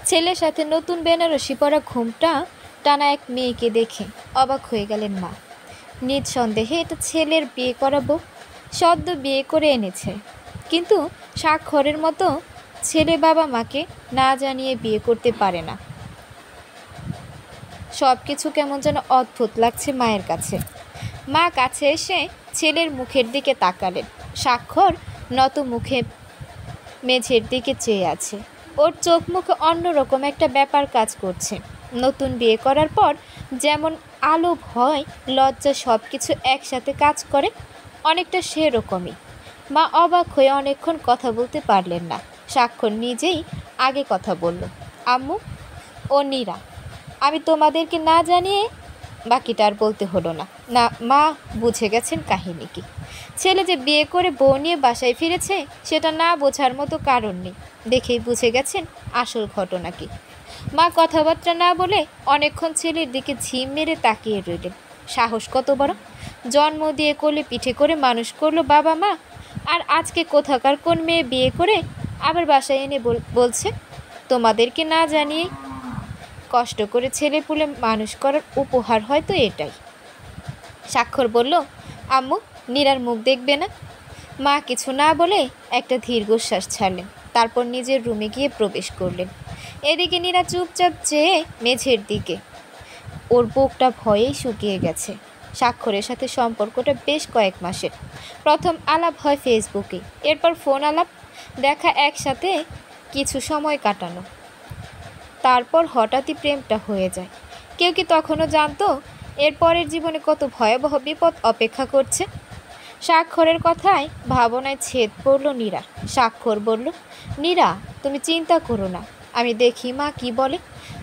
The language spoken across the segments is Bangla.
ছেলের সাথে নতুন বেনারসি পরা ঘোমটা টানা এক মেয়েকে দেখে অবাক হয়ে গেলেন মা। নিঃসন্দেহে এটা ছেলের বিয়ে করাবো, সদ্য বিয়ে করে এনেছে। কিন্তু স্বাক্ষরের মতো ছেলে বাবা মাকে না জানিয়ে বিয়ে করতে পারে না। সব কিছু কেমন যেন অদ্ভুত লাগছে মায়ের কাছে। মা কাছে এসে ছেলের মুখের দিকে তাকালেন। স্বাক্ষর নত মুখে মেঝের দিকে চেয়ে আছে। ওর চোখ মুখে অন্যরকম একটা ব্যাপার কাজ করছে। নতুন বিয়ে করার পর যেমন আলো, ভয়, লজ্জা সব কিছু একসাথে কাজ করে, অনেকটা সেরকমই। মা অবাক হয়ে অনেকক্ষণ কথা বলতে পারলেন না। স্বাক্ষর নিজেই আগে কথা বলল। আম্মু ও নীরা, আমি তোমাদেরকে না জানিয়ে বাকিটা আর বলতে হলো না। না, মা বুঝে গেছেন কাহিনী কি। ছেলে যে বিয়ে করে বউ নিয়ে বাসায় ফিরেছে সেটা না বোঝার মতো কারণ নেই, দেখেই বুঝে গেছেন আসল ঘটনা কি। মা কথাবার্তা না বলে অনেকক্ষণ ছেলের দিকে ঝিম মেরে তাকিয়ে রইলেন। সাহস কত বড়! জন্ম দিয়ে কোলে পিঠে করে মানুষ করলো বাবা মা, আর আজকে কোথাকার কোন মেয়ে বিয়ে করে আবার বাসায় এনে বলছে তোমাদেরকে না জানিয়ে। কষ্ট করে ছেলে পুলে মানুষ করার উপহার হয়তো এটাই। স্বাক্ষর বলল, আম্মু নীরার মুখ দেখবে না? মা কিছু না বলে একটা দীর্ঘশ্বাস ছাড়লেন। তারপর নিজের রুমে গিয়ে প্রবেশ করলেন। এদিকে নীরা চুপচাপ চেয়ে মেঝের দিকে। ওর বুকটা ভয়েই শুকিয়ে গেছে। স্বাক্ষরের সাথে সম্পর্কটা বেশ কয়েক মাসের। প্রথম আলাপ হয় ফেসবুকে, এরপর ফোন আলাপ, দেখা, একসাথে কিছু সময় কাটানো। তারপর হঠাৎই প্রেমটা হয়ে যায়। কেউ কি তখনও জানতো এর পরের জীবনে কত ভয়াবহ বিপদ অপেক্ষা করছে? স্বাক্ষরের কথায় ভাবনায় ছেদ পড়ল নীরা। স্বাক্ষর বলল, নীরা তুমি চিন্তা করো না, আমি দেখি মা কি বলে।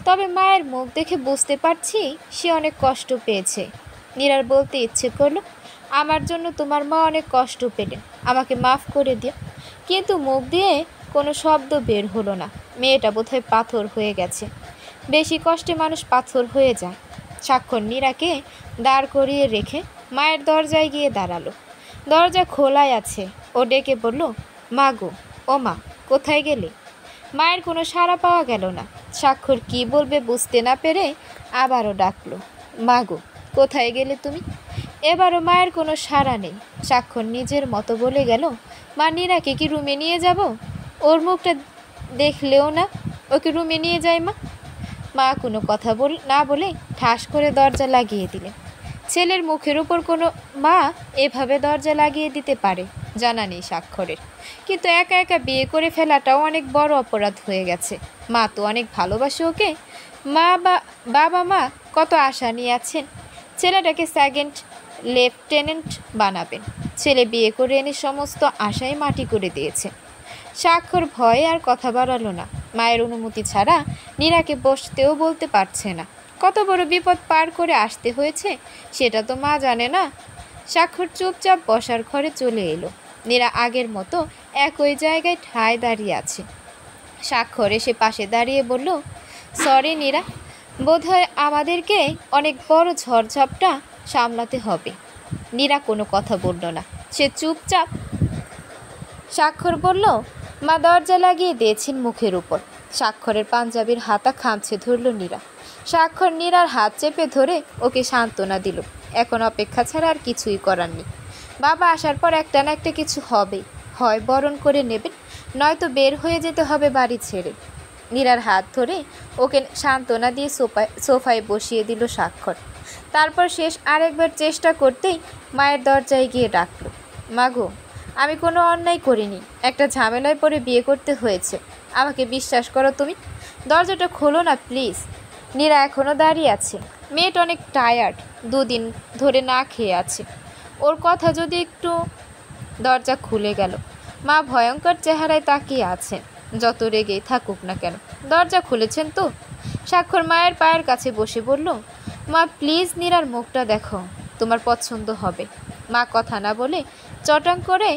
তবে মায়ের মুখ দেখে বুঝতে পারছি সে অনেক কষ্ট পেয়েছে। নীরার বলতে ইচ্ছে করলো, আমার জন্য তোমার মা অনেক কষ্ট পেলেন, আমাকে মাফ করে দিও। কিন্তু মুখ দিয়ে কোনো শব্দ বের হলো না। মেয়েটা বোধহয় পাথর হয়ে গেছে। বেশি কষ্টে মানুষ পাথর হয়ে যায়। স্বাক্ষর নীরাকে দাঁড় করিয়ে রেখে মায়ের দরজায় গিয়ে দাঁড়ালো। দরজা খোলাই আছে। ও ডেকে বলল, মা গো, ও মা, কোথায় গেলে? মায়ের কোনো সাড়া পাওয়া গেল না। স্বাক্ষর কি বলবে বুঝতে না পেরে আবারও ডাকলো, মা গো, কোথায় গেলে তুমি? এবারও মায়ের কোনো সাড়া নেই। স্বাক্ষর নিজের মতো বলে গেল, মা নীরাকে কি রুমে নিয়ে যাব? ওর মুখটা দেখলেও না, ওকে রুমে নিয়ে যাই মা। মা কোনো কথা না বলে ঠাস করে দরজা লাগিয়ে দিলেন। ছেলের মুখের উপর কোনো মা এভাবে দরজা লাগিয়ে দিতে পারে জানা নেই স্বাক্ষরের। কিন্তু একা একা বিয়ে করে ফেলাটাও অনেক বড় অপরাধ হয়ে গেছে। মা তো অনেক ভালোবাসে ওকে। বাবা মা কত আশা নিয়ে আছেন ছেলেটাকে সেকেন্ড লেফটেন্যান্ট বানাবেন। ছেলে বিয়ে করে এনে সমস্ত আশাই মাটি করে দিয়েছে। স্বাক্ষর ভয়ে আর কথা বাড়ালো না। মায়ের অনুমতি ছাড়া নীরাকে বসতেও বলতে পারছে না। কত বড় বিপদ পার করে আসতে হয়েছে সেটা তো মা জানে না। স্বাক্ষর চুপচাপ বসার ঘরে চলে এলো। নীরা আগের মতো একই জায়গায় ঠায় দাঁড়িয়ে আছে। স্বাক্ষর এসে পাশে দাঁড়িয়ে বলল, সরি নীরা, বোধহয় আমাদেরকে অনেক বড় ঝড়ঝাপটা সামলাতে হবে। নীরা কোনো কথা বলল না, সে চুপচাপ। স্বাক্ষর বলল, মা দরজা লাগিয়ে দিয়েছেন মুখের উপর। স্বাক্ষরের পাঞ্জাবির হাতা খামছে ধরল নীরা। স্বাক্ষর নীরার হাত চেপে ধরে ওকে সান্ত্বনা দিল। এখন অপেক্ষা ছাড়া আর কিছুই করার নেই। বাবা আসার পর একটা না একটা কিছু হবেই, হয় বরণ করে নেবেন, নয়তো বের হয়ে যেতে হবে বাড়ি ছেড়ে। নীরার হাত ধরে ওকে সান্ত্বনা দিয়ে সোফায় বসিয়ে দিল স্বাক্ষর। তারপর শেষ আরেকবার চেষ্টা করতেই মায়ের দরজায় গিয়ে ডাকলো, মাগো, আমি কোনো অন্যায় করিনি, একটা ঝামেলায় পড়ে বিয়ে করতে হয়েছে, আমাকে বিশ্বাস করো তুমি। দরজাটা খোলো না প্লিজ। নীরা এখনও দাঁড়িয়ে আছে। মেয়েটা অনেক টায়ার্ড, 2 দিন ধরে না খেয়ে আছে। ওর কথা যদি একটু। দরজা খুলে গেল। মা ভয়ঙ্কর চেহারায় তাকিয়ে আছেন। যত রেগেই থাকুক না কেন, দরজা খুলেছেন তো। স্বাক্ষর মায়ের পায়ের কাছে বসে বলল, মা প্লিজ নীরার মুখটা দেখো, তোমার পছন্দ হবে। মা কথা না বলে চটাং করে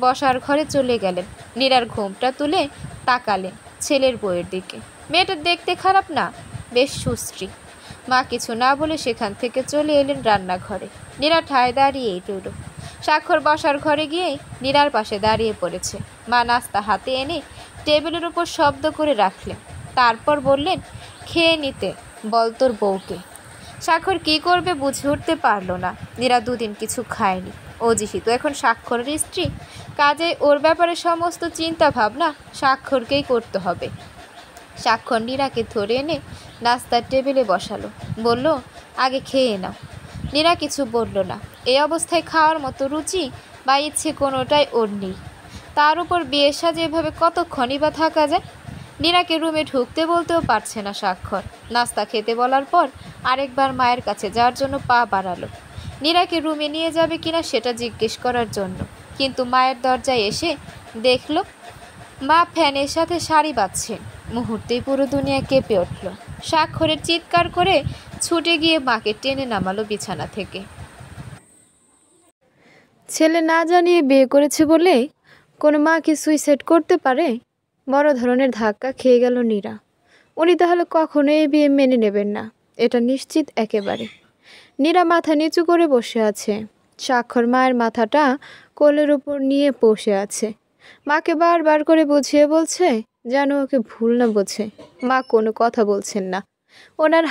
বসার ঘরে চলে গেলেন। নীরার ঘুমটা তুলে তাকালেন ছেলের বউয়ের দিকে। মেয়েটা দেখতে খারাপ না, বেশ সুশ্রী। মা কিছু না বলে সেখান থেকে চলে এলেন রান্নাঘরে। নীরা ঠায় দাঁড়িয়েই রইল। স্বাক্ষর বসার ঘরে গিয়ে নীরার পাশে দাঁড়িয়ে পড়েছে। মা নাস্তা হাতে এনে টেবিলের উপর শব্দ করে রাখলেন। তারপর বললেন, খেয়ে নিতে বল তোর বউকে। স্বাক্ষর কী করবে বুঝে উঠতে পারল না। নীরা দুদিন কিছু খায়নি। ও যেহেতু এখন স্বাক্ষরের স্ত্রী, কাজেই ওর ব্যাপারে সমস্ত চিন্তা ভাবনা স্বাক্ষরকেই করতে হবে। স্বাক্ষর নীরাকে ধরে এনে নাস্তার টেবিলে বসালো। বলল, আগে খেয়ে নাও। নীরা কিছু বলল না। এই অবস্থায় খাওয়ার মতো রুচি বা ইচ্ছে কোনোটাই ওর নেই। তার উপর বিয়ের সাজে এভাবে কতক্ষণই বা থাকা যায়। নীরাকে রুমে ঢুকতে বলতেও পারছে না স্বাক্ষর। নাস্তা খেতে বলার পর আরেকবার মায়ের কাছে যাওয়ার জন্য পা বাড়ালো, নীরাকে রুমে নিয়ে যাবে কিনা সেটা জিজ্ঞেস করার জন্য। কিন্তু মায়ের দরজায় এসে দেখল মা ফ্যানের সাথে শাড়ি বাঁধছেন। মুহূর্তেই পুরো দুনিয়া কেঁপে উঠল। স্বাক্ষরের চিৎকার করে ছুটে গিয়ে মাকে টেনে নামালো বিছানা থেকে। ছেলে না জানিয়ে বিয়ে করেছে বলে কোনো মা কি সুইসাইড করতে পারে? বড় ধরনের ধাক্কা খেয়ে গেল নীরা। উনি তাহলে কখনো এই বিয়ে মেনে নেবেন না, এটা নিশ্চিত একেবারে। নীরা মাথা নিচু করে বসে আছে। স্বাক্ষর মায়ের মাথাটা কোলের উপর নিয়ে বসে আছে। মাকে বারবার করে বুঝিয়ে বলছে যেন ওকে ভুল না বোঝে। মা কোনো কথা বলছেন না। ওনার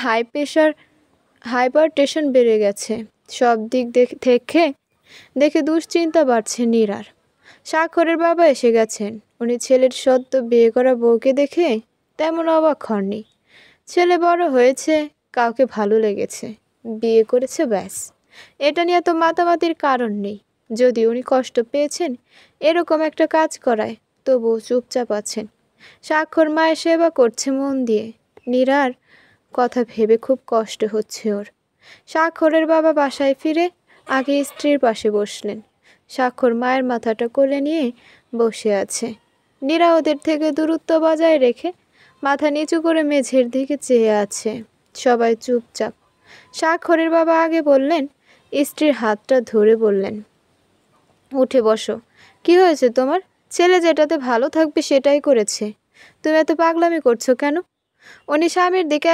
হাইপার টেনশন বেড়ে গেছে। সব দিক দেখে দুশ্চিন্তা বাড়ছে নীরার। স্বাক্ষরের বাবা এসে গেছেন। উনি ছেলের সদ্য বিয়ে করা বউকে দেখে তেমন অবাক হননি। ছেলে বড় হয়েছে, কাউকে ভালো লেগেছে, বিয়ে করেছে, ব্যাস। এটা নিয়ে তো মাতামাতির কারণ নেই। যদি উনি কষ্ট পেয়েছেন এরকম একটা কাজ করায়, তবুও চুপচাপ আছেন। স্বাক্ষর মায়ের সেবা করছে মন দিয়ে। নীরার কথা ভেবে খুব কষ্ট হচ্ছে ওর। স্বাক্ষরের বাবা বাসায় ফিরে আগে স্ত্রীর পাশে বসলেন। স্বাক্ষর মায়ের মাথাটা কোলে নিয়ে বসে আছে। নীরা ওদের থেকে দূরত্ব বজায় রেখে মাথা নিচু করে মেঝের দিকে চেয়ে আছে। সবাই চুপচাপ। স্বাক্ষরের বাবা আগে বললেন, স্ত্রীর হাতটা ধরে বললেন, উঠে বসো। কি হয়েছে তোমার? ছেলে যেটাতে ভালো থাকবে সেটাই করেছে, তুমি এত পাগলামি করছো কেন? উনি স্বামীর দিকে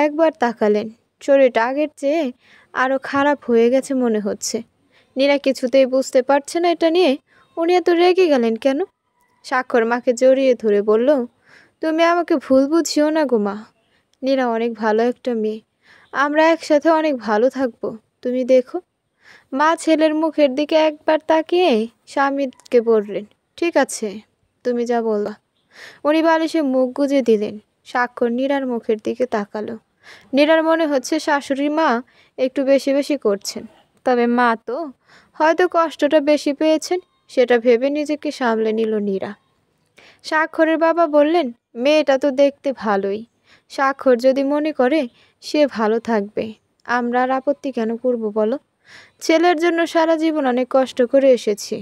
একবার তাকালেন। শরীরটা আগের চেয়ে আরও খারাপ হয়ে গেছে মনে হচ্ছে। নীরা কিছুতেই বুঝতে পারছে না এটা নিয়ে উনি এত রেগে গেলেন কেন। স্বাক্ষর মাকে জড়িয়ে ধরে বলল, তুমি আমাকে ভুল বুঝিও না গো মা। নীরা অনেক ভালো একটা মেয়ে, আমরা একসাথে অনেক ভালো থাকবো, তুমি দেখো। মা ছেলের মুখের দিকে একবার তাকিয়ে স্বামীকে বললেন, ঠিক আছে, তুমি যা বলবা। উনি বালিশে মুখ গুজে দিলেন। স্বাক্ষর নীরার মুখের দিকে তাকালো। নীরার মনে হচ্ছে শাশুড়ি মা একটু বেশি বেশি করছেন। তবে মা তো হয়তো কষ্টটা বেশি পেয়েছেন, সেটা ভেবে নিজেকে সামলে নিল নীরা। স্বাক্ষরের বাবা বললেন, মেয়েটা তো দেখতে ভালোই। স্বাক্ষর যদি মনে করে সে ভালো থাকবে, আমরা আর আপত্তি কেন করব বলো? ছেলের জন্য সারা জীবন অনেক কষ্ট করে এসেছি,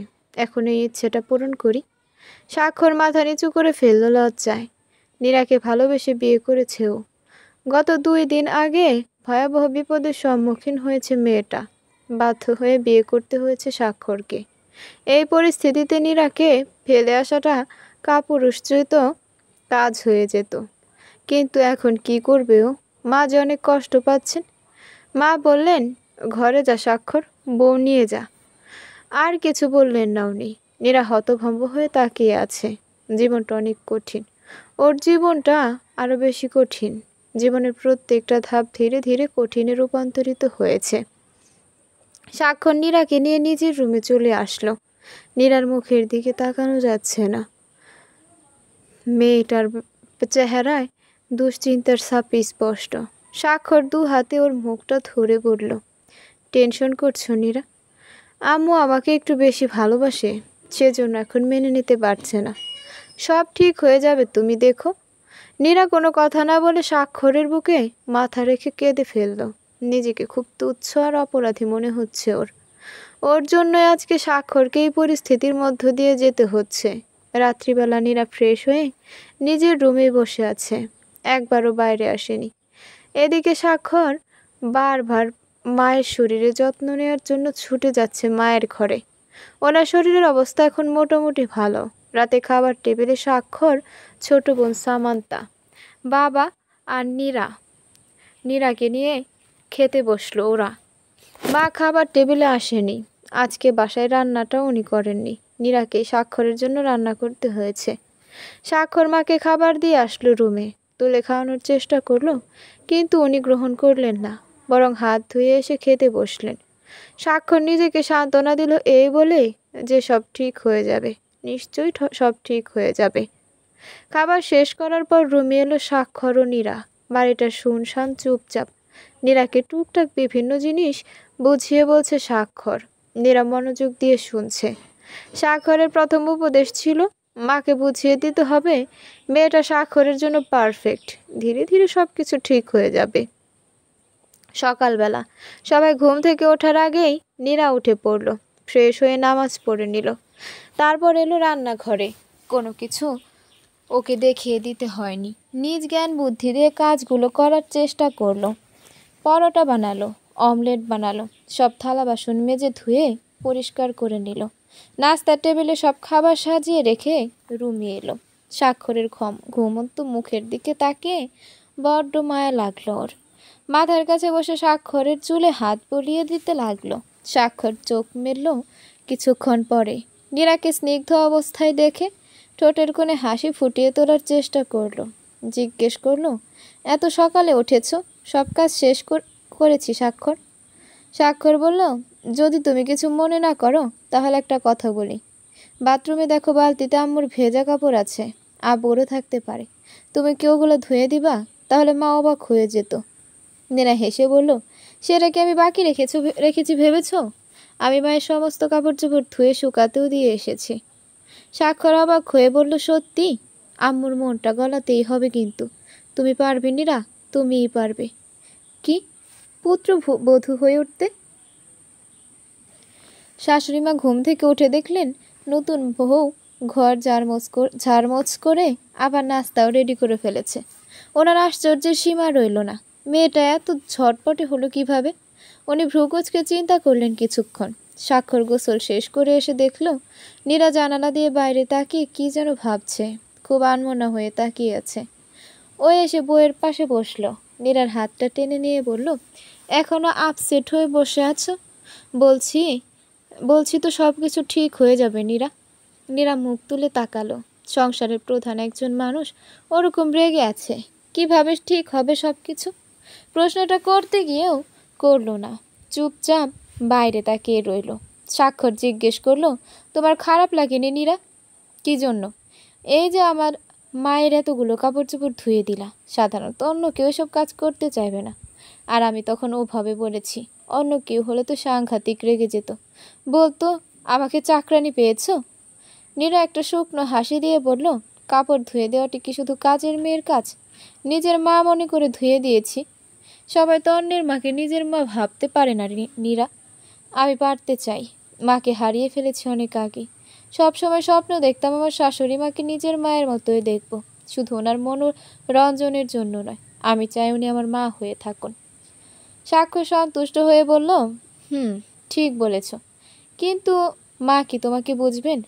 এখন এই ইচ্ছেটা পূরণ করি। স্বাক্ষর মাথা নিচু করে ফেলল লজ্জায়। নীরাকে ভালোবেসে বিয়ে করেছে ও। গত 2 দিন আগে ভয়াবহ বিপদের সম্মুখীন হয়েছে মেয়েটা। বাধ্য হয়ে বিয়ে করতে হয়েছে স্বাক্ষরকে। এই পরিস্থিতিতে নীরাকে ফেলে আসাটা কাপুরুষোচিত কাজ হয়ে যেত। কিন্তু এখন কি করবে ও? মা যে অনেক কষ্ট পাচ্ছেন। মা বললেন, ঘরে যা স্বাক্ষর, বউ নিয়ে যা। আর কিছু বললেন না উনি। নীরা হতভম্ব হয়ে তাকিয়ে আছে। জীবনটা অনেক কঠিন। ওর জীবনটা আরও বেশি কঠিন। জীবনের প্রত্যেকটা ধাপ ধীরে ধীরে কঠিনে রূপান্তরিত হয়েছে। স্বাক্ষর নীরাকে নিয়ে নিজের রুমে চলে আসলো। নীরার মুখের দিকে তাকানো যাচ্ছে না। মেয়েটার চেহারায় দুশ্চিন্তার ছাপ স্পষ্ট। স্বাক্ষর 2 হাতে ওর মুখটা ধরে বলল, টেনশন করছো নীরা? আম্মু আমাকে একটু বেশি ভালোবাসে, সেজন্য এখন মেনে নিতে পারছে না। সব ঠিক হয়ে যাবে, তুমি দেখো। নীরা কোনো কথা না বলে স্বাক্ষরের বুকে মাথা রেখে কেঁদে ফেলল। নিজেকে খুব তুচ্ছ আর অপরাধী মনে হচ্ছে ওর জন্যই আজকে স্বাক্ষরকে এই পরিস্থিতির মধ্য দিয়ে যেতে হচ্ছে। রাত্রিবেলা নীরা ফ্রেশ হয়ে নিজের রুমে বসে আছে, একবারও বাইরে আসেনি। এদিকে স্বাক্ষর বারবার মায়ের শরীরে যত্ন নেওয়ার জন্য ছুটে যাচ্ছে মায়ের ঘরে। ওনার শরীরের অবস্থা এখন মোটামুটি ভালো। রাতে খাবার টেবিলে স্বাক্ষর, ছোট বোন সামান্তা, বাবা আর নীরাকে নিয়ে খেতে বসলো ওরা। মা খাবার টেবিলে আসেনি। আজকে বাসায় রান্নাটা উনি করেননি। নীরাকে স্বাক্ষরের জন্য রান্না করতে হয়েছে। স্বাক্ষর মাকে খাবার দিয়ে আসলো রুমে। তুলে খাওয়ানোর চেষ্টা করলো, কিন্তু উনি গ্রহণ করলেন না, বরং হাত ধুয়ে এসে খেতে বসলেন। স্বাক্ষর নিজেকে সান্ত্বনা দিল এই বলে যে সব ঠিক হয়ে যাবে, নিশ্চয়ই সব ঠিক হয়ে যাবে। খাবার শেষ করার পর রুমে এলো স্বাক্ষর ও নীরা। বাড়িটা শুনশান, চুপচাপ। নীরাকে টুকটাক বিভিন্ন জিনিস বুঝিয়ে বলছে স্বাক্ষর। নীরা মনোযোগ দিয়ে শুনছে। স্বাক্ষরের প্রথম উপদেশ ছিল, মাকে বুঝিয়ে দিতে হবে মেয়েটা স্বাক্ষরের জন্য পারফেক্ট, ধীরে ধীরে সব কিছু ঠিক হয়ে যাবে। সকালবেলা সবাই ঘুম থেকে ওঠার আগেই নীরা উঠে পড়ল, ফ্রেশ হয়ে নামাজ পড়ে নিল। তারপর এলো রান্নাঘরে। কোনো কিছু ওকে দেখিয়ে দিতে হয়নি, নিজ জ্ঞান বুদ্ধি দিয়ে কাজগুলো করার চেষ্টা করলো। পরোটা বানালো, অমলেট বানালো, সব থালা বাসন মেজে ধুয়ে পরিষ্কার করে নিল। নাস্তার টেবিলে সব খাবার সাজিয়ে রেখে রুমে এলো। স্বাক্ষরের ঘুমন্ত মুখের দিকে তাকিয়ে বড্ড মায়া লাগলো ওর। মাথার কাছে বসে স্বাক্ষরের চুলে হাত বুলিয়ে দিতে লাগলো। স্বাক্ষর চোখ মেলল কিছুক্ষণ পরে। নীরাকে স্নিগ্ধ অবস্থায় দেখে ঠোঁটের কোণে হাসি ফুটিয়ে তোলার চেষ্টা করলো। জিজ্ঞেস করলো, এত সকালে উঠেছ? সব কাজ শেষ করেছি স্বাক্ষর। স্বাক্ষর বলল, যদি তুমি কিছু মনে না করো তাহলে একটা কথা বলি। বাথরুমে দেখো বালতিতে আম্মুর ভেজা কাপড় আছে, আব্বুরও থাকতে পারে। তুমি কি ওগুলো ধুয়ে দিবা? তাহলে মা অবাক হয়ে যেত। নীরা হেসে বলল, সেটা কি আমি বাকি রেখেছি ভেবেছ? আমি মায়ের সমস্ত কাপড় চোপড় ধুয়ে শুকাতেও দিয়ে এসেছি। স্বাক্ষর অবাক হয়ে বলল, সত্যি? আম্মুর মনটা গলাতেই হবে কিন্তু। তুমি পারবে নীরা, তুমিই পারবে। কি? পুত্রবধূ হয়ে উঠতে? শাশুড়িমা ঘুম থেকে উঠে দেখলেন নতুন বউ ঘর ঝাড়মোছ করে আবার নাস্তাও রেডি করে ফেলেছে। ওনার আশ্চর্যের সীমা রইল না। মেয়েটা এত ঝটপটে হলো কিভাবে? উনি ভ্রুকুচকে চিন্তা করলেন কিছুক্ষণ। স্বাক্ষর গোসল শেষ করে এসে দেখল নীরা জানালা দিয়ে বাইরে তাকিয়ে কি যেন ভাবছে, খুব আনমনা হয়ে তাকিয়ে আছে। ও এসে বউয়ের পাশে বসলো। নীরার হাতটা টেনে নিয়ে বলল, এখনো আপসেট হয়ে বসে আছো? বলছি বলছি তো সব কিছু ঠিক হয়ে যাবে নীরা। নীরা মুখ তুলে তাকালো। সংসারের প্রধান একজন মানুষ ওরকম রেগে আছে, কিভাবে ঠিক হবে সব কিছু? প্রশ্নটা করতে গিয়েও করলো না, চুপচাপ বাইরে তাকিয়ে রইল। স্বাক্ষর জিজ্ঞেস করলো, তোমার খারাপ লাগেনি নীরা? কি জন্য? এই যে আমার মায়ের এতগুলো কাপড় চোপড় ধুয়ে দিলা। সাধারণত অন্য কেউ সব কাজ করতে চাইবে না, আর আমি তখন ওভাবে বলেছি। অন্য কেউ হলে তো সাংঘাতিক রেগে যেত, বলতো আমাকে চাকরানি পেয়েছ। নীরা একটা শুকনো হাসি দিয়ে বলল, কাপড় ধুয়ে দেওয়াটি কি শুধু কাজের মেয়ের কাজ? নিজের মা মনে করে ধুয়ে দিয়েছি। সবাই তো অন্যের মাকে নিজের মা ভাবতে পারে না নীরা। আমি পারতে চাই। মাকে হারিয়ে ফেলেছি অনেক আগে। সবসময় স্বপ্ন দেখতাম আমার শাশুড়ি মাকে নিজের মায়ের মতোই দেখব, শুধু ওনার মনোরঞ্জনের জন্য নয়। আমি চাই উনি আমার মা হয়ে থাকুন। স্বাক্ষর সন্তুষ্ট হয়ে বলল, ঠিক বলেছ, কিন্তু মা কি তোমাকে বুঝবেন?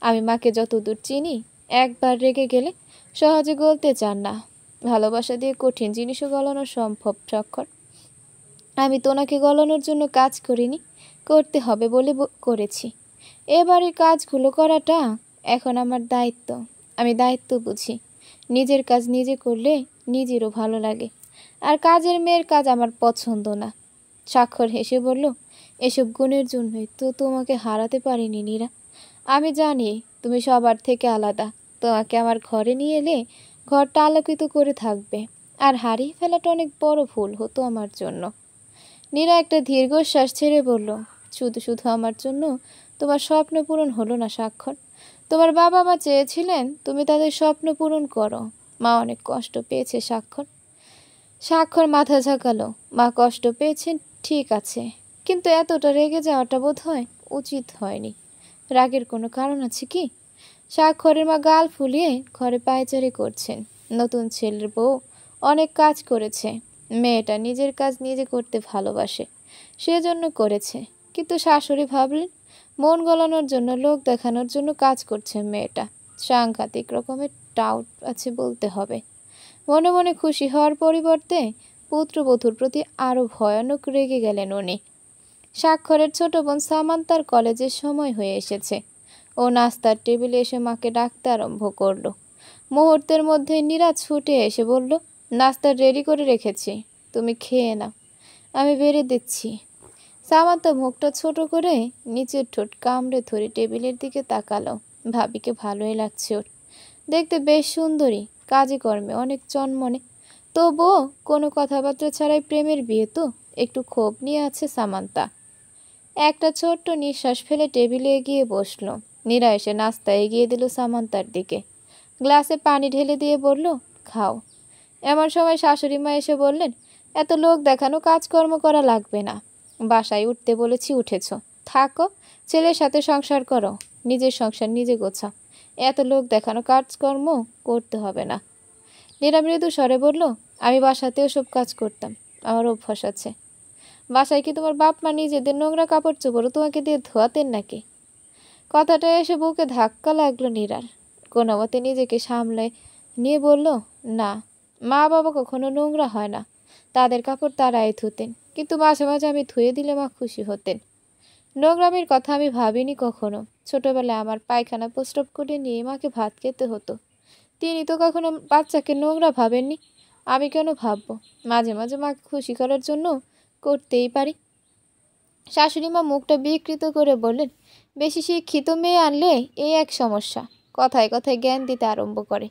আমি মাকে যতদূর চিনি, একবার রেগে গেলে সহজে গলতে চান না। ভালোবাসা দিয়ে কঠিন জিনিসও গলানো সম্ভব স্বাক্ষর। আমি তো ওনাকে গলানোর জন্য কাজ করিনি, করতে হবে বলে করেছি। এবারে কাজগুলো করাটা এখন আমার দায়িত্ব। আমি দায়িত্ব বুঝি। নিজের কাজ নিজে করলে নিজেরও ভালো লাগে, আর কাজের মেয়ের কাজ আমার পছন্দ না। স্বাক্ষর হেসে বলল, এসব গুণের জন্যই তো তোমাকে হারাতে পারিনি নীরা। আমি জানি তুমি সবার থেকে আলাদা। তোমাকে আমার ঘরে নিয়ে এলে ঘরটা আলোকিত করে থাকবে, আর হারিয়ে ফেলাটা অনেক বড় ভুল হতো আমার জন্য। নীরা একটা দীর্ঘশ্বাস ছেড়ে বলল, শুধু শুধু আমার জন্য তোমার স্বপ্ন পূরণ হলো না স্বাক্ষর। তোমার বাবা মা চেয়েছিলেন তুমি তাদের স্বপ্ন পূরণ করো। মা অনেক কষ্ট পেয়েছে স্বাক্ষর। স্বাক্ষর মাথা ঝাঁকালো। মা কষ্ট পেয়েছেন ঠিক আছে, কিন্তু এতটা রেগে যাওয়াটা বোধ হয় উচিত হয়নি। রাগের কোনো কারণ আছে কি? স্বাক্ষরের মা গাল ফুলিয়ে ঘরে পায়চারি করছেন। নতুন ছেলের বউ অনেক কাজ করেছে। মেয়েটা নিজের কাজ নিজে করতে ভালোবাসে, সেজন্য করেছে। কিন্তু শাশুড়ি ভাবলেন মন গলানোর জন্য, লোক দেখানোর জন্য কাজ করছে মেয়েটা। সাংঘাতিক রকমের টাউট আছে বলতে হবে। মনে মনে খুশি হওয়ার পরিবর্তে পুত্রবধূর প্রতি আরও ভয়ানক রেগে গেলেন উনি। স্বাক্ষরের ছোট বোন সামান্তার কলেজের সময় হয়ে এসেছে। ও নাস্তার টেবিলে এসে মাকে ডাকতে আরম্ভ করলো। মুহূর্তের মধ্যে নীরা ছুটে এসে বলল, নাস্তা রেডি করে রেখেছি, তুমি খেয়ে নাও, আমি বেড়ে দিচ্ছি। সামান্তা মুখটা ছোট করে নিচের ঠোঁট কামড়ে ধরে টেবিলের দিকে তাকালো। ভাবিকে ভালোই লাগছে ওর, দেখতে বেশ সুন্দরী, কাজে কর্মে অনেক চনমনে, তবুও কোনো কথাবার্তা ছাড়াই প্রেমের বিয়ে তো, একটু ক্ষোভ নিয়ে আছে সামান্তা। একটা ছোট্ট নিঃশ্বাস ফেলে টেবিলে এগিয়ে বসলো। নীরা এসে নাস্তা এগিয়ে দিল সামান্তার দিকে, গ্লাসে পানি ঢেলে দিয়ে বলল, খাও। এমন সময় শাশুড়ি মা এসে বললেন, এত লোক দেখানো কাজকর্ম করা লাগবে না, বাসায় উঠতে বলেছি উঠেছ, থাকো, ছেলের সাথে সংসার করো, নিজের সংসার নিজে গোছাও, এত লোক দেখানো কাজকর্ম করতে হবে না। নীরা মৃদু স্বরে বলল, আমি বাসাতেও সব কাজ করতাম, আমার অভ্যাস আছে। বাসায় কি তোমার বাপ মা নিজেদের নোংরা কাপড় চোপড়ও তোমাকে দিয়ে ধোয়াতেন নাকি? কথাটা এসে বুকে ধাক্কা লাগলো নীরার। কোনো মতে নিজেকে সামলায় নিয়ে বলল, না, মা বাবা কখনো নোংরা হয় না, তাদের কাপড় তারাই ধুতেন, কিন্তু মাঝে মাঝে আমি ধুয়ে দিলে মা খুশি হতেন। নোংরামির কথা আমি ভাবিনি কখনো। ছোটবেলায় আমার পায়খানা প্রস্রাব করে নিয়ে মাকে ভাত খেতে হতো, তিনি তো কখনো বাচ্চাকে নোংরা ভাবেননি, আমি কেন ভাববো? মাঝে মাঝে মাকে খুশি করার জন্য করতেই পারি। শাশুড়ি মা মুখটা বিকৃত করে বললেন, বেশি শিক্ষিত মেয়ে আনলে এই এক সমস্যা, কথায় কথায় জ্ঞান দিতে আরম্ভ করে।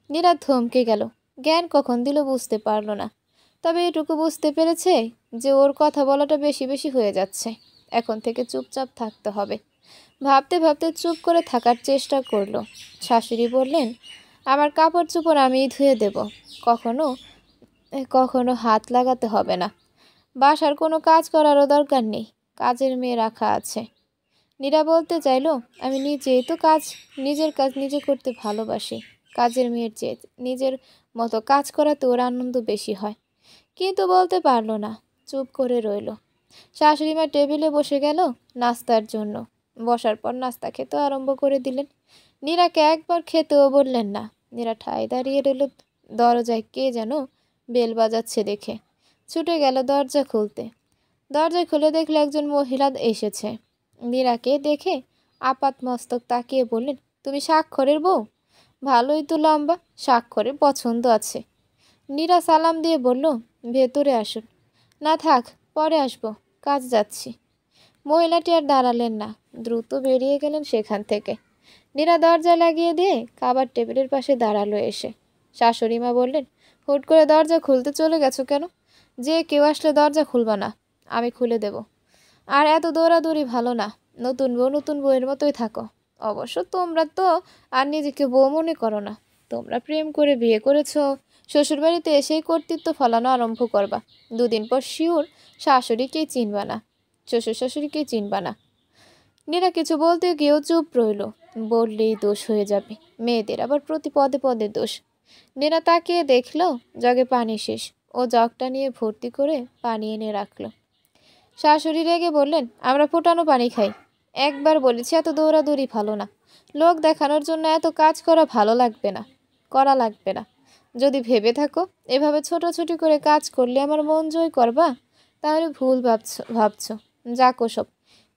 নীরা থমকে গেল। জ্ঞান কখন দিল বুঝতে পারল না, তবে এটুকু বুঝতে পেরেছে যে ওর কথা বলাটা বেশি বেশি হয়ে যাচ্ছে, এখন থেকে চুপচাপ থাকতে হবে। ভাবতে ভাবতে চুপ করে থাকার চেষ্টা করলো। শাশুড়ি বললেন, আমার কাপড় চোপড় আমিই ধুয়ে দেব, কখনো কখনো হাত লাগাতে হবে না, বাসার কোনো কাজ করারও দরকার নেই, কাজের মেয়ে রাখা আছে। নীরা বলতে চাইলো, আমি নিজেই তো নিজের কাজ নিজে করতে ভালোবাসি, কাজের মেয়ের চেয়ে নিজের মতো কাজ করাতে ওর আনন্দ বেশি হয়, কিন্তু বলতে পারলো না, চুপ করে রইল। শাশুড়ি মা টেবিলে বসে গেল নাস্তার জন্য। বসার পর নাস্তা খেতে আরম্ভ করে দিলেন। নীরাকে একবার খেতেও বললেন না। নীরা ঠায় দাঁড়িয়ে রইল। দরজায় কে যেন বেল বাজাচ্ছে দেখে ছুটে গেল দরজা খুলতে। দরজা খুলে দেখলে একজন মহিলা এসেছে। নীরাকে দেখে আপাত মস্তক তাকিয়ে বললেন, তুমি স্বাক্ষরের বউ? ভালোই তো লম্বা, স্বাক্ষরের পছন্দ আছে। নীরা সালাম দিয়ে বলল, ভেতরে আসুন। না থাক, পরে আসবো, কাজ যাচ্ছি। মহিলাটি আর দাঁড়ালেন না, দ্রুত বেরিয়ে গেলেন সেখান থেকে। নীরা দরজা লাগিয়ে দিয়ে খাবার টেবিলের পাশে দাঁড়ালো এসে। শাশুড়ি মা বললেন, হুট করে দরজা খুলতে চলে গেছো কেন? যে কেউ আসলে দরজা খুলবা না, আমি খুলে দেব। আর এত দৌড়াদৌড়ি ভালো না, নতুন বউয়ের মতোই থাকো। অবশ্য তোমরা তো আর নিজেকে বউ মনে করো না, তোমরা প্রেম করে বিয়ে করেছো, শ্বশুরবাড়িতে এসেই কর্তৃত্ব ফলানো আরম্ভ করবা, দুদিন পর শিওর শাশুড়িকেই চিনবা না, শ্বশুরকেই চিনবা না। নীরা কিছু বলতে গিয়েও চুপ রইল, বললেই দোষ হয়ে যাবে, মেয়েদের আবার প্রতি পদে পদে দোষ। নীরা তাকিয়ে দেখলো জগে পানি শেষ, ও জগটা নিয়ে ভর্তি করে পানি এনে রাখলো। শাশুড়ি রেগে বললেন, আমরা ফোটানো পানি খাই, একবার বলেছি এত দৌড়াদৌড়ি ভালো না, লোক দেখানোর জন্য এত কাজ করা লাগবে না। যদি ভেবে থাকো এভাবে ছোটাছুটি করে কাজ করলে আমার মন জয় করবা, তাহলে ভুল ভাবছো। যাকো সব,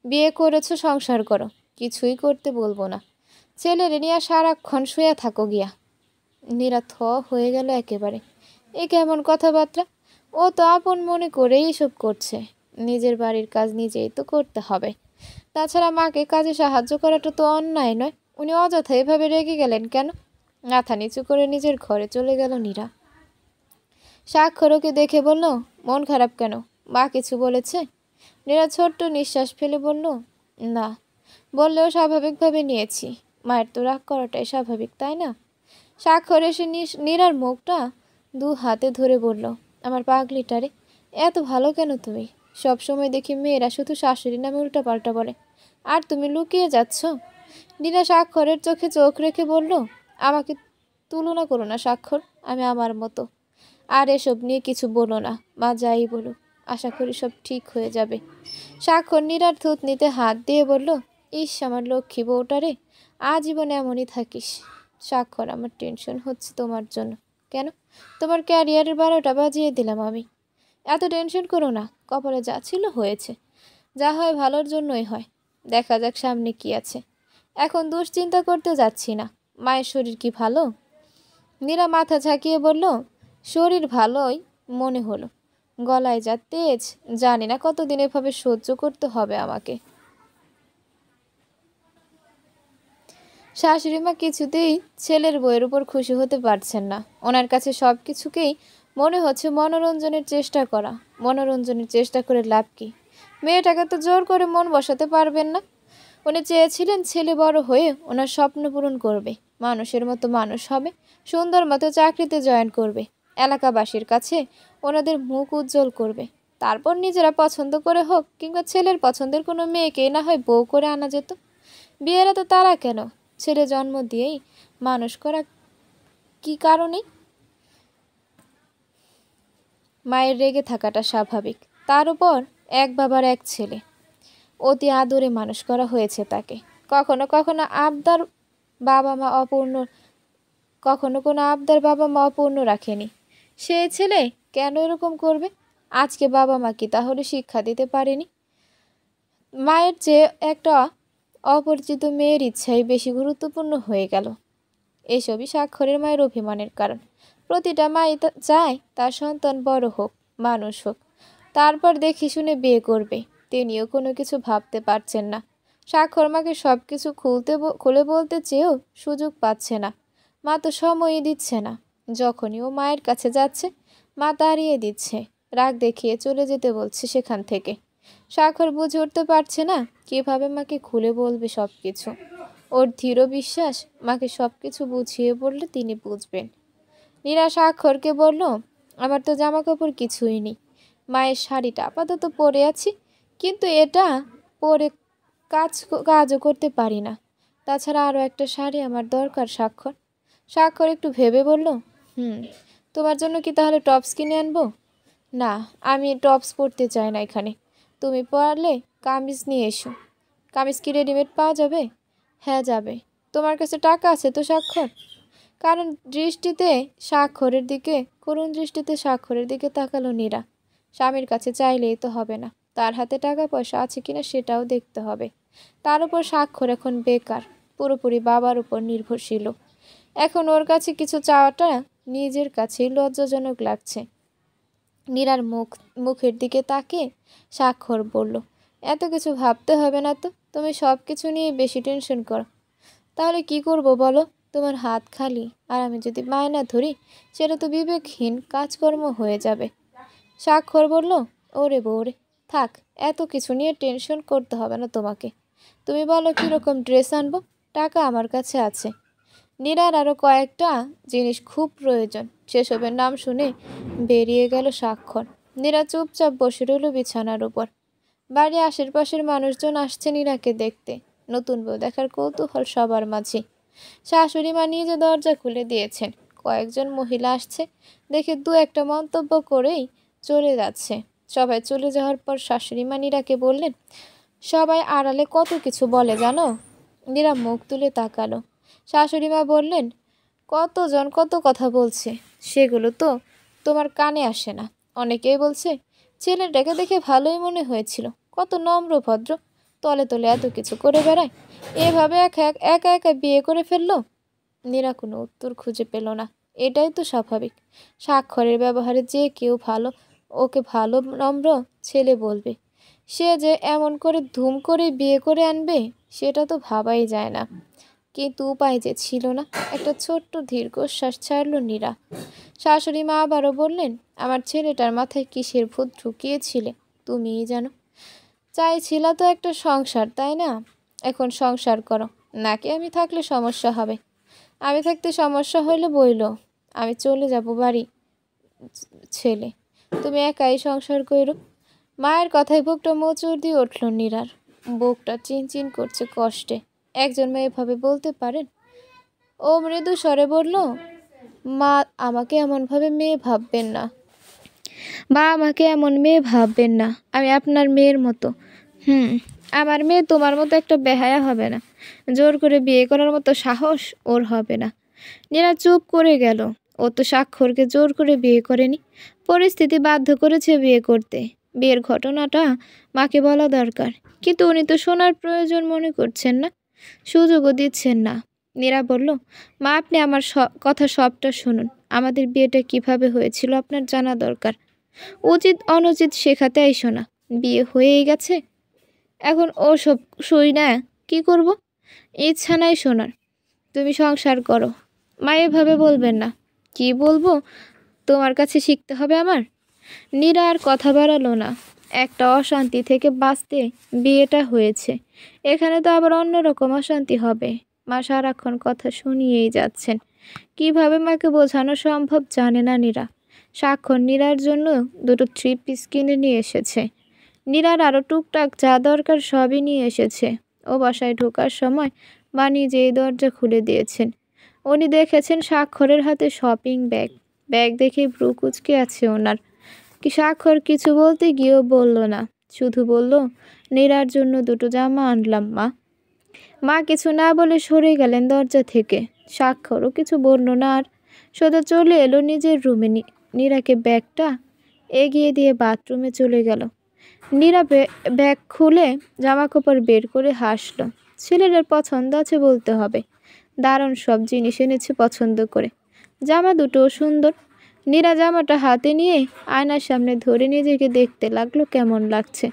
বিয়ে করেছো, সংসার করো, কিছুই করতে বলবো না, ছেলেরে নিয়ে সারাক্ষণ শুয়ে থাকো গিয়া। নীরা থ হয়ে গেল একেবারে। এ কেমন কথাবার্তা? ও তো আপন মনে করেই এসব করছে, নিজের বাড়ির কাজ নিজেই তো করতে হবে। তাছাড়া মাকে কাজে সাহায্য করাটা তো অন্যায় নয়। উনি অযথা এভাবে রেগে গেলেন কেন? মাথা নিচু করে নিজের ঘরে চলে গেল নীরা। স্বাক্ষরকে দেখে বলল, মন খারাপ কেন? মা কিছু বলেছে? নীরা ছোট্ট নিঃশ্বাস ফেলে বলল, না, বললেও স্বাভাবিকভাবে নিয়েছি, মায়ের তো রাগ করাটাই স্বাভাবিক, তাই না? স্বাক্ষর এসে নীরার মুখটা দু হাতে ধরে বলল, আমার পাগলিটারে, এত ভালো কেন তুমি? সব সময় দেখি মেয়েরা শুধু শাশুড়ি নামে উল্টাপাল্টা বলে, আর তুমি লুকিয়ে যাচ্ছ। নীরা স্বাক্ষরের চোখে চোখ রেখে বলল, আমাকে তুলনা করো না স্বাক্ষর, আমি আমার মতো। আর এসব নিয়ে কিছু বলো না, মা যাই বলুক, আশা করি সব ঠিক হয়ে যাবে। স্বাক্ষর নীরার থুতনিতে হাত দিয়ে বলল, ইস আমার লক্ষ্মী বউটারে, আজীবন এমনই থাকিস। স্বাক্ষর, আমার টেনশন হচ্ছে তোমার জন্য। কেন? তোমার ক্যারিয়ারের 12টা বাজিয়ে দিলাম আমি। এত টেনশন করো না, কপালে যা ছিল হয়েছে, যা হয় ভালোর জন্যই হয়, দেখা যাক সামনে কি আছে। এখন দুশ্চিন্তা করতে যাচ্ছি না। মায়ের শরীর কি ভালো? নীরা মাথা ঝাঁকিয়ে বলল, শরীর ভালোই মনে হলো, গলায় যা তেজ, জানি না কতদিন এভাবে সহ্য করতে হবে আমাকে। শাশুড়ি মা কিছুতেই ছেলের বউয়ের উপর খুশি হতে পারছেন না। ওনার কাছে সব কিছুকেই মনে হচ্ছে মনোরঞ্জনের চেষ্টা করা। মনোরঞ্জনের চেষ্টা করে লাভ কি? মেয়েটাকে তো জোর করে মন বসাতে পারবেন না। উনি চেয়েছিলেন ছেলে বড় হয়ে ওনার স্বপ্ন পূরণ করবে, মানুষের মতো মানুষ হবে, সুন্দর মতো চাকরিতে জয়েন করবে, এলাকাবাসীর কাছে ওনাদের মুখ উজ্জ্বল করবে। তারপর নিজেরা পছন্দ করে হোক কিংবা ছেলের পছন্দের কোনো মেয়েকেই না হয় বউ করে আনা যেত। বিয়েরা তো তারা কেন, ছেলে জন্ম দিয়েই মানুষ করা কি কারণে? মায়ের রেগে থাকাটা স্বাভাবিক, তার উপর এক বাবার এক ছেলে, অতি আদরে মানুষ করা হয়েছে তাকে। কখনো কখনো আবদার বাবা মা অপূর্ণ কখনো কোনো আবদার বাবা মা অপূর্ণ রাখেনি। সে ছেলে কেন এরকম করবে? আজকে বাবা মা কি তাহলে শিক্ষা দিতে পারেনি? মায়ের চেয়ে একটা অপরিচিত মেয়ের ইচ্ছাই বেশি গুরুত্বপূর্ণ হয়ে গেল। এসবই স্বাক্ষরের মায়ের অভিমানের কারণ। প্রতিটা মাই চায় তার সন্তান বড় হোক, মানুষ হোক, তারপর দেখে শুনে বিয়ে করবে। তিনিও কোনো কিছু ভাবতে পারছেন না। স্বাক্ষর মাকে সব কিছু খুলে বলতে চেয়েও সুযোগ পাচ্ছে না। মা তো সময়ই দিচ্ছে না। যখনই ও মায়ের কাছে যাচ্ছে, মা তাড়িয়ে দিচ্ছে, রাগ দেখিয়ে চলে যেতে বলছে সেখান থেকে। স্বাক্ষর বুঝে উঠতে পারছে না কিভাবে মাকে খুলে বলবে সব কিছু। ওর দৃঢ় বিশ্বাস মাকে সব কিছু বুঝিয়ে বললে তিনি বুঝবেন। নীরা স্বাক্ষরকে বলল, আমার তো জামা কাপড় কিছুই নেই, মায়ের শাড়িটা আপাতত পরে আছি, কিন্তু এটা পরে কাজও করতে পারি না। তাছাড়া আরও একটা শাড়ি আমার দরকার স্বাক্ষর। স্বাক্ষর একটু ভেবে বলল, তোমার জন্য কি তাহলে টপস কিনে আনবো? না, আমি টপস পরতে চাই না এখানে। তুমি পারলে কামিজ নিয়ে এসো। কামিজ কি রেডিমেড পাওয়া যাবে? হ্যাঁ যাবে। তোমার কাছে টাকা আছে তো স্বাক্ষর? করুণ দৃষ্টিতে স্বাক্ষরের দিকে তাকালো নীরা। স্বামীর কাছে চাইলেই তো হবে না, তার হাতে টাকা পয়সা আছে কিনা সেটাও দেখতে হবে। তার উপর স্বাক্ষর এখন বেকার, পুরোপুরি বাবার উপর নির্ভরশীল। এখন ওর কাছে কিছু চাওয়াটা নিজের কাছেই লজ্জাজনক লাগছে। নীরার মুখের দিকে তাকিয়ে স্বাক্ষর বলল, এত কিছু ভাবতে হবে না তো, তুমি সব কিছু নিয়ে বেশি টেনশন করো। তাহলে কি করব বলো? তোমার হাত খালি, আর আমি যদি বায়না ধরি সেটা তো বিবেকহীন কাজকর্ম হয়ে যাবে। স্বাক্ষর বলল, ওরে বউরে, থাক, এত কিছু নিয়ে টেনশন করতে হবে না তোমাকে। তুমি বলো কীরকম ড্রেস আনবো, টাকা আমার কাছে আছে। নীরার আরও কয়েকটা জিনিস খুব প্রয়োজন, সেসবের নাম শুনে বেরিয়ে গেল স্বাক্ষর। নীরা চুপচাপ বসে রইল বিছানার উপর। বাড়ি আশেপাশের মানুষজন আসছে নীরাকে দেখতে। নতুন বউ দেখার কৌতূহল সবার মাঝে। শাশুড়ি মা নিজে দরজা খুলে দিয়েছেন। কয়েকজন মহিলা আসছে দেখে দু একটা মন্তব্য করেই চলে যাচ্ছে। সবাই চলে যাওয়ার পর শাশুড়ি মা নীরাকে বললেন, সবাই আড়ালে কত কিছু বলে জানো? নীরা মুখ তুলে তাকালো। শাশুড়ি মা বললেন, কতজন কত কথা বলছে, সেগুলো তো তোমার কানে আসে না। অনেকেই বলছে ছেলেটাকে দেখে ভালোই মনে হয়েছিল, কত নম্র ভদ্র, তলে তলে এত কিছু করে বেড়ায়, এভাবে একা একা বিয়ে করে ফেললো। নীরা কোনো উত্তর খুঁজে পেল না। এটাই তো স্বাভাবিক। স্বাক্ষরের ব্যবহারে যে কেউ ওকে ভালো নম্র ছেলে বলবে। সে যে এমন করে ধুম করে বিয়ে করে আনবে সেটা তো ভাবাই যায় না। কিন্তু উপায় যে ছিল না। একটা ছোট্ট দীর্ঘশ্বাস ছাড়ল নীরা। শাশুড়ি মা আবারও বললেন, আমার ছেলেটার মাথায় কিসের ভূত ঢুকিয়েছিলে তুমিই জানো। চাইছিলা তো একটা সংসার, তাই না? এখন সংসার করো, নাকি আমি থাকলে সমস্যা হবে? আমি থাকতে সমস্যা হইলে বইল, আমি চলে যাব বাড়ি ছেলে, তুমি একাই সংসার করো। মায়ের কথায় বুকটা মোচড় দিয়ে উঠল নীরার। বুকটা চিনচিন করছে কষ্টে। একজন মেয়ে এভাবে বলতে পারেন? ও মৃদু স্বরে বলল, মা আমাকে এমনভাবে মেয়ে ভাববেন না। আমি আপনার মেয়ের মতো। আমার মেয়ে তোমার মতো একটা বেহায়া হবে না। জোর করে বিয়ে করার মতো সাহস ওর হবে না। নীরা চুপ করে গেল। ও তো স্বাক্ষরকে জোর করে বিয়ে করেনি, পরিস্থিতি বাধ্য করেছে বিয়ে করতে। বিয়ের ঘটনাটা মাকে বলা দরকার, কিন্তু উনি তো শোনার প্রয়োজন মনে করছেন না, সুযোগও দিচ্ছেন না। নীরা বলল, মা আপনি আমার কথা সবটা শুনুন। আমাদের বিয়েটা কিভাবে হয়েছিল আপনার জানা দরকার। উচিত অনুচিত শেখাতে আইসো না। বিয়ে হয়েই গেছে, এখন ও সব শুই না কি করব? ইচ্ছা নাই শোনার। তুমি সংসার করো। মা এভাবে বলবেন না। কি বলবো তোমার কাছে শিখতে হবে আমার? নীরা আর কথা বাড়ালো না। একটা অশান্তি থেকে বাঁচতে বিয়েটা হয়েছে, এখানে তো আবার অন্যরকম অশান্তি হবে। মা সারাক্ষণ কথা শুনিয়েই যাচ্ছেন। কিভাবে মাকে বোঝানো সম্ভব জানে না নীরা। স্বাক্ষর নীরার জন্য দুটো 3 পিস কিনে নিয়ে এসেছে। নীরার আরও টুকটাক যা দরকার সবই নিয়ে এসেছে। ও বাসায় ঢোকার সময় মা নিজেই দরজা খুলে দিয়েছেন। উনি দেখেছেন স্বাক্ষরের হাতে শপিং ব্যাগ। ব্যাগ দেখে ভ্রু কুঁচকে আছে ওনার। স্বাক্ষর কিছু বলতে গিয়েও বলল না, শুধু বলল, নীরার জন্য দুটো জামা আনলাম মা। মা কিছু না বলে সরে গেলেন দরজা থেকে। স্বাক্ষরও কিছু বলল না আর, সোজা চলে এলো নিজের রুমে। নীরাকে ব্যাগটা এগিয়ে দিয়ে বাথরুমে চলে গেল। নীরা ব্যাগ খুলে জামা কাপড় বের করে হাসলো। ছেলেটার পছন্দ আছে বলতে হবে। দারুণ সব জিনিস এনেছে পছন্দ করে। জামা দুটোও সুন্দর। নীরা জামাটা হাতে নিয়ে আয়নার সামনে ধরে নিজেকে দেখতে লাগলো কেমন লাগছে।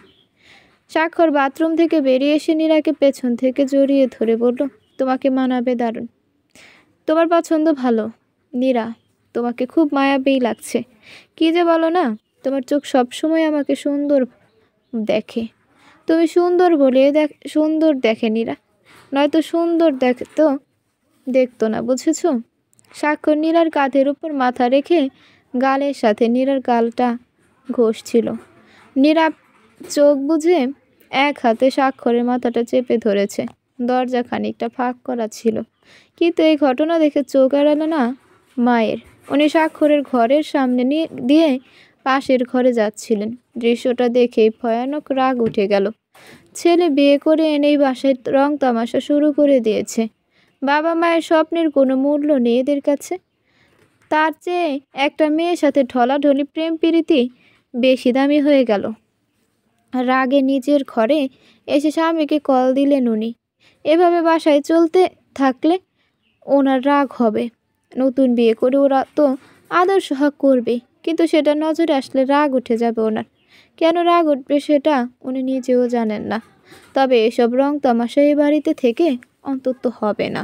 স্বাক্ষর বাথরুম থেকে বেরিয়ে এসে নীরাকে পেছন থেকে জড়িয়ে ধরে বলল, তোমাকে মানাবে দারুণ। তোমার পছন্দ ভালো নীরা, তোমাকে খুব মায়াবী লাগছে। কি যে বলো না, তোমার চোখ সবসময় আমাকে সুন্দর দেখে। তুমি সুন্দর বলে সুন্দর দেখে নীরা, নয়তো সুন্দর দেখতো না, বুঝেছো? স্বাক্ষর নীরার কাঁধের উপর মাথা রেখে গালের সাথে নীরার গালটা ঘষছিল। নীরা চোখ বুজে এক হাতে স্বাক্ষরের মাথাটা চেপে ধরেছে। দরজা খানিকটা ফাঁক করা ছিল, কিন্তু এই ঘটনা দেখে চোখ এড়ালো না মায়ের। উনি স্বাক্ষরের ঘরের সামনে দিয়ে পাশের ঘরে যাচ্ছিলেন। দৃশ্যটা দেখেই ভয়ানক রাগ উঠে গেল। ছেলে বিয়ে করে এনেই বাসায় রং তামাশা শুরু করে দিয়েছে। বাবা মায়ের স্বপ্নের কোনো মূল্য নেই এদের কাছে। তার চেয়ে একটা মেয়ের সাথে ঢলাঢলি প্রেম প্রীতি বেশি দামি হয়ে গেল। রাগে নিজের ঘরে এসে স্বামীকে কল দিলেন উনি। এভাবে বাসায় চলতে থাকলে ওনার রাগ হবে। নতুন বিয়ে করে ওরা তো আদর সোহাগ করবে, কিন্তু সেটা নজরে আসলে রাগ উঠে যাবে ওনার। কেন রাগ উঠবে সেটা উনি নিজেও জানেন না। তবে এসব রং তামাশা এই বাড়িতে থেকে অন্তত হবে না।